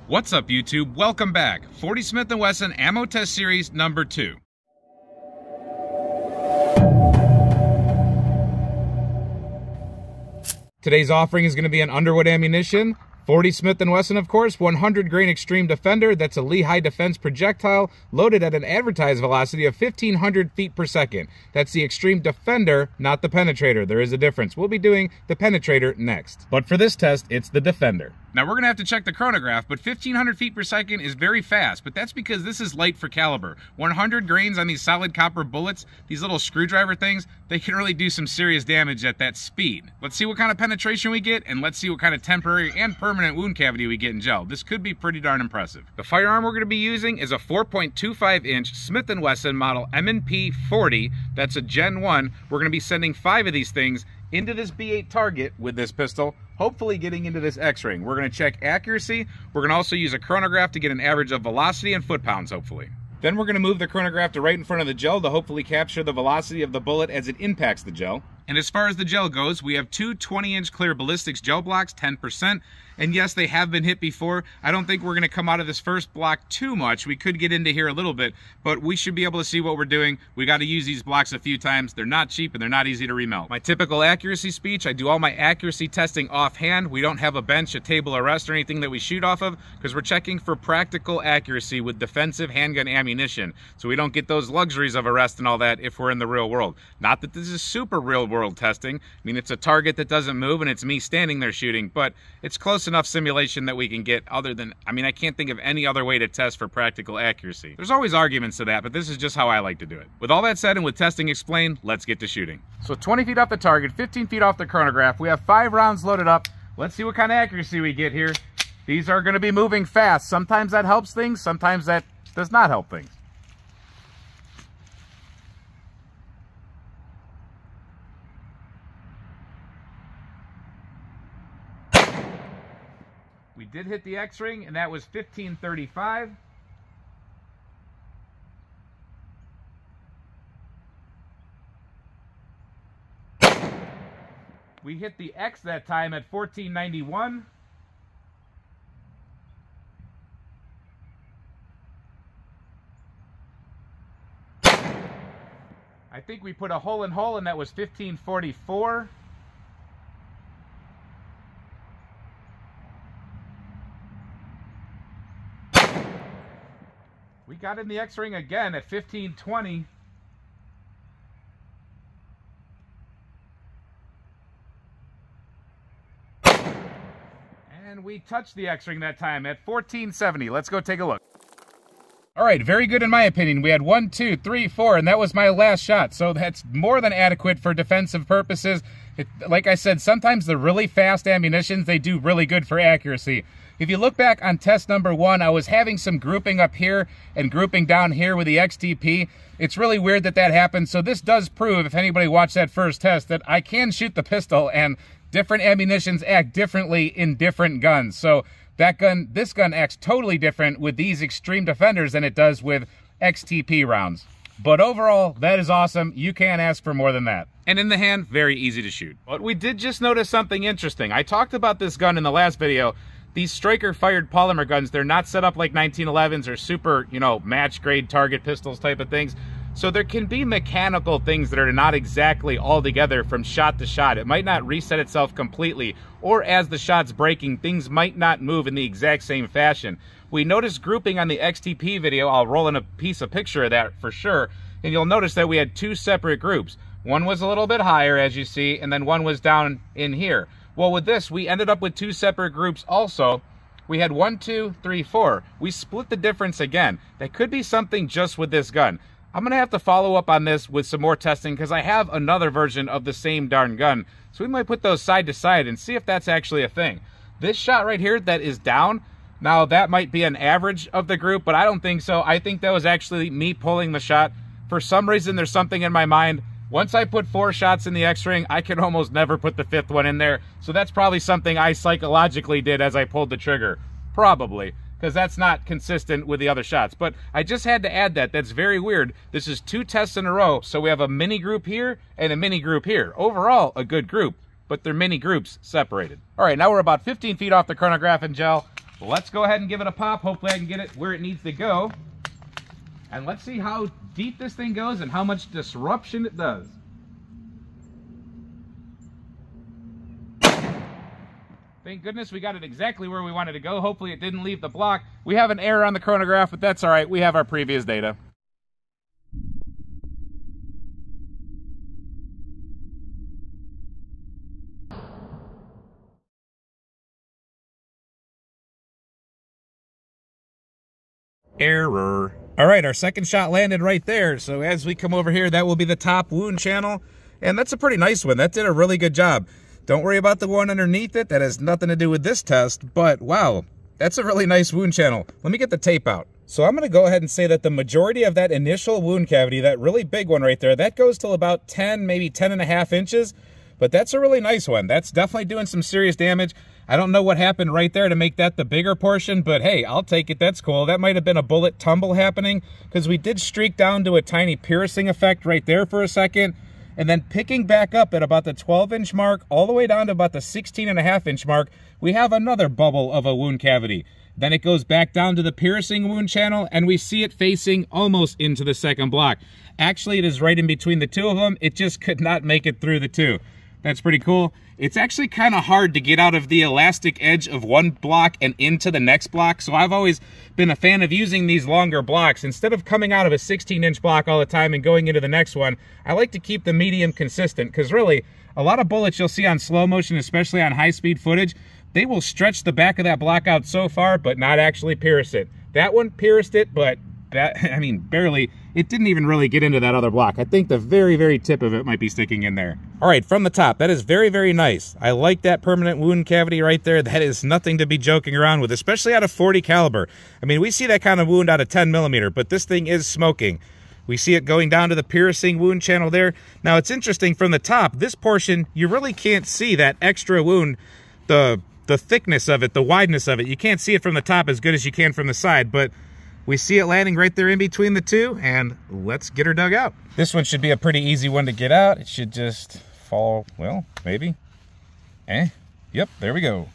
What's up, YouTube? Welcome back. 40 Smith & Wesson Ammo Test Series number 2. Today's offering is going to be an Underwood ammunition, 40 Smith & Wesson, of course, 100gr Xtreme Defender. That's a Lehigh defense projectile loaded at an advertised velocity of 1,500 feet per second. That's the Xtreme Defender, not the Penetrator. There is a difference. We'll be doing the Penetrator next. But for this test, it's the Defender. Now, we're going to have to check the chronograph, but 1,500 feet per second is very fast, but that's because this is light for caliber. 100 grains on these solid copper bullets, these little screwdriver things, they can really do some serious damage at that speed. Let's see what kind of penetration we get, and let's see what kind of temporary and permanent wound cavity we get in gel. This could be pretty darn impressive. The firearm we're going to be using is a 4.25-inch Smith & Wesson model M&P40. That's a Gen 1. We're going to be sending 5 of these things into this B8 target with this pistol, hopefully getting into this X-ring. We're going to check accuracy. We're going to also use a chronograph to get an average of velocity and foot-pounds, hopefully. Then we're going to move the chronograph to right in front of the gel to hopefully capture the velocity of the bullet as it impacts the gel. And as far as the gel goes, we have 2 20-inch clear ballistics gel blocks, 10%. And yes, they have been hit before. I don't think we're going to come out of this first block too much. We could get into here a little bit, but we should be able to see what we're doing. We got to use these blocks a few times. They're not cheap and they're not easy to remelt. My typical accuracy speech, I do all my accuracy testing offhand. We don't have a bench, a table of rest, or anything that we shoot off of because we're checking for practical accuracy with defensive handgun ammunition. So we don't get those luxuries of a rest and all that if we're in the real world. Not that this is super real world testing. I mean, it's a target that doesn't move and it's me standing there shooting, but it's close enough simulation that we can get other than, I mean, I can't think of any other way to test for practical accuracy. There's always arguments to that, but this is just how I like to do it. With all that said and with testing explained, let's get to shooting. So 20 feet off the target, 15 feet off the chronograph. We have 5 rounds loaded up. Let's see what kind of accuracy we get here. These are going to be moving fast. Sometimes that helps things, sometimes that does not help things. We did hit the X-ring, and that was 1535. We hit the X that time at 1491. I think we put a hole in hole, and that was 1544. We got in the X-ring again at 1520. And we touched the X-ring that time at 1470. Let's go take a look. All right, very good in my opinion. We had 1, 2, 3, 4, and that was my last shot. So that's more than adequate for defensive purposes. Like I said, sometimes the really fast ammunitions, they do really good for accuracy. If you look back on test number 1, I was having some grouping up here and grouping down here with the XTP. It's really weird that that happened. So this does prove, if anybody watched that first test, that I can shoot the pistol and different ammunitions act differently in different guns. So that gun, this gun acts totally different with these Xtreme Defenders than it does with XTP rounds. But overall, that is awesome. You can't ask for more than that. And in the hand, very easy to shoot. But we did just notice something interesting. I talked about this gun in the last video. These striker-fired polymer guns, they're not set up like 1911s or super, match-grade target pistols type of things. So there can be mechanical things that are not exactly all together from shot to shot. It might not reset itself completely, or as the shot's breaking, things might not move in the exact same fashion. We noticed grouping on the XTP video. I'll roll in a picture of that for sure, and you'll notice that we had 2 separate groups. One was a little bit higher, as you see, and then one was down in here. Well, with this, we ended up with 2 separate groups also. We had 1, 2, 3, 4. We split the difference again. That could be something just with this gun. I'm going to have to follow up on this with some more testing because I have another version of the same darn gun. So we might put those side to side and see if that's actually a thing. This shot right here that is down, now that might be an average of the group, but I don't think so. I think that was actually me pulling the shot. For some reason, there's something in my mind. Once I put 4 shots in the X-ring, I can almost never put the 5th one in there. So that's probably something I psychologically did as I pulled the trigger. Probably, because that's not consistent with the other shots. But I just had to add that. That's very weird. This is 2 tests in a row, so we have a mini group here and a mini group here. Overall, a good group, but they're mini groups separated. All right, now we're about 15 feet off the chronograph and gel. let's go ahead and give it a pop. Hopefully I can get it where it needs to go. And let's see how deep this thing goes and how much disruption it does. Thank goodness we got it exactly where we wanted to go. Hopefully it didn't leave the block. We have an error on the chronograph, but that's all right. We have our previous data. Error. All right, our second shot landed right there. So as we come over here, that will be the top wound channel. And that's a pretty nice one. That did a really good job. Don't worry about the one underneath it. That has nothing to do with this test. But wow, that's a really nice wound channel. Let me get the tape out. So I'm going to go ahead and say that the majority of that initial wound cavity, that really big one right there, that goes till about 10, maybe 10.5 inches. But that's a really nice one. That's definitely doing some serious damage. I don't know what happened right there to make that the bigger portion, but hey, I'll take it. That's cool. That might have been a bullet tumble happening because we did streak down to a tiny piercing effect right there for a second. And then picking back up at about the 12-inch mark, all the way down to about the 16.5-inch mark, we have another bubble of a wound cavity. Then it goes back down to the piercing wound channel, and we see it facing almost into the second block. Actually, it is right in between the two of them. It just could not make it through the two. That's pretty cool. It's actually kind of hard to get out of the elastic edge of one block and into the next block. So I've always been a fan of using these longer blocks. Instead of coming out of a 16-inch block all the time and going into the next one, I like to keep the medium consistent because really, a lot of bullets you'll see on slow motion, especially on high-speed footage, they will stretch the back of that block out so far, but not actually pierce it. That one pierced it, but that, I mean, barely. It didn't even really get into that other block. I think the very, very tip of it might be sticking in there. All right, from the top, that is very, very nice. I like that permanent wound cavity right there. That is nothing to be joking around with, especially out of 40 caliber. I mean, we see that kind of wound out of 10 millimeter, but this thing is smoking. We see it going down to the piercing wound channel there. Now, it's interesting from the top, this portion, you really can't see that extra wound, the thickness of it, the wideness of it. You can't see it from the top as good as you can from the side, but we see it landing right there in between the two, and let's get her dug out. This one should be a pretty easy one to get out. It should just fall, well, maybe. Yep, there we go.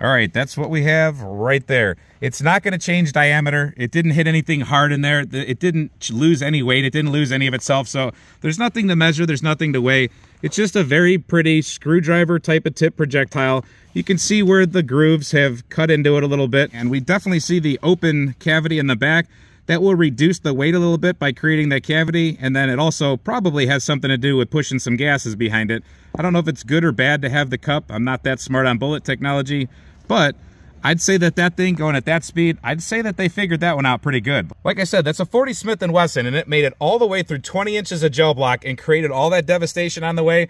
All right, that's what we have right there. It's not going to change diameter. It didn't hit anything hard in there. It didn't lose any weight. It didn't lose any of itself, so there's nothing to measure. There's nothing to weigh. It's just a very pretty screwdriver type of tip projectile. You can see where the grooves have cut into it a little bit, and we definitely see the open cavity in the back. That will reduce the weight a little bit by creating that cavity, and then it also probably has something to do with pushing some gases behind it. I don't know if it's good or bad to have the cup. I'm not that smart on bullet technology, but I'd say that that thing going at that speed, I'd say that they figured that one out pretty good. Like I said, that's a 40 Smith & Wesson, and it made it all the way through 20 inches of gel block and created all that devastation on the way.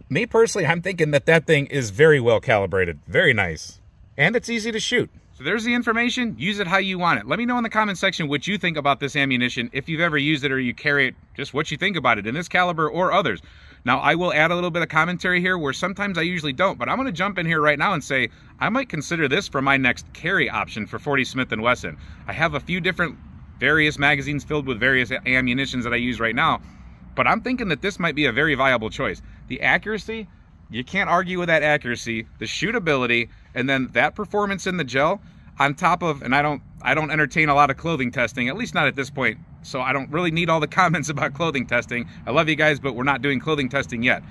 Me personally, I'm thinking that that thing is very well calibrated. Very nice. And it's easy to shoot. So there's the information. Use it how you want it. Let me know in the comment section what you think about this ammunition, if you've ever used it or you carry it, just what you think about it in this caliber or others. Now, I will add a little bit of commentary here where sometimes I usually don't, but I'm going to jump in here right now and say I might consider this for my next carry option for 40 Smith & Wesson. I have a few different various magazines filled with various ammunitions that I use right now, but I'm thinking that this might be a very viable choice. The accuracy, you can't argue with that accuracy, the shootability, and then that performance in the gel on top of, and I don't entertain a lot of clothing testing, at least not at this point, so I don't really need all the comments about clothing testing. I love you guys, but we're not doing clothing testing yet.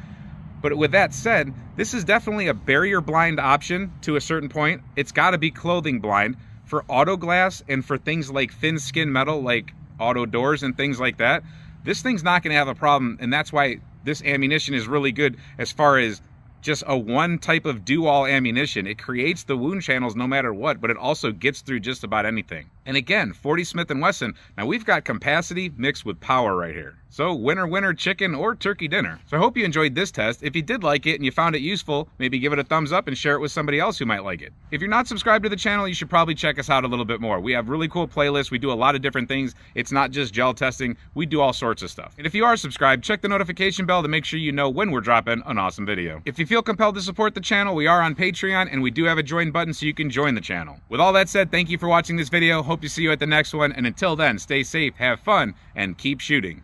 But with that said, this is definitely a barrier blind option to a certain point. It's got to be clothing blind for auto glass and for things like thin skin metal, like auto doors and things like that. This thing's not going to have a problem, and that's why this ammunition is really good as far as just a one type of do-all ammunition. It creates the wound channels no matter what, but it also gets through just about anything. And again, 40 Smith & Wesson, now we've got capacity mixed with power right here. So winner, winner, chicken or turkey dinner. So I hope you enjoyed this test. If you did like it and you found it useful, maybe give it a thumbs up and share it with somebody else who might like it. If you're not subscribed to the channel, you should probably check us out a little bit more. We have really cool playlists. We do a lot of different things. It's not just gel testing. We do all sorts of stuff. And if you are subscribed, check the notification bell to make sure you know when we're dropping an awesome video. If you feel compelled to support the channel, we are on Patreon and we do have a join button so you can join the channel. With all that said, thank you for watching this video. Hope to see you at the next one. And until then, stay safe, have fun, and keep shooting.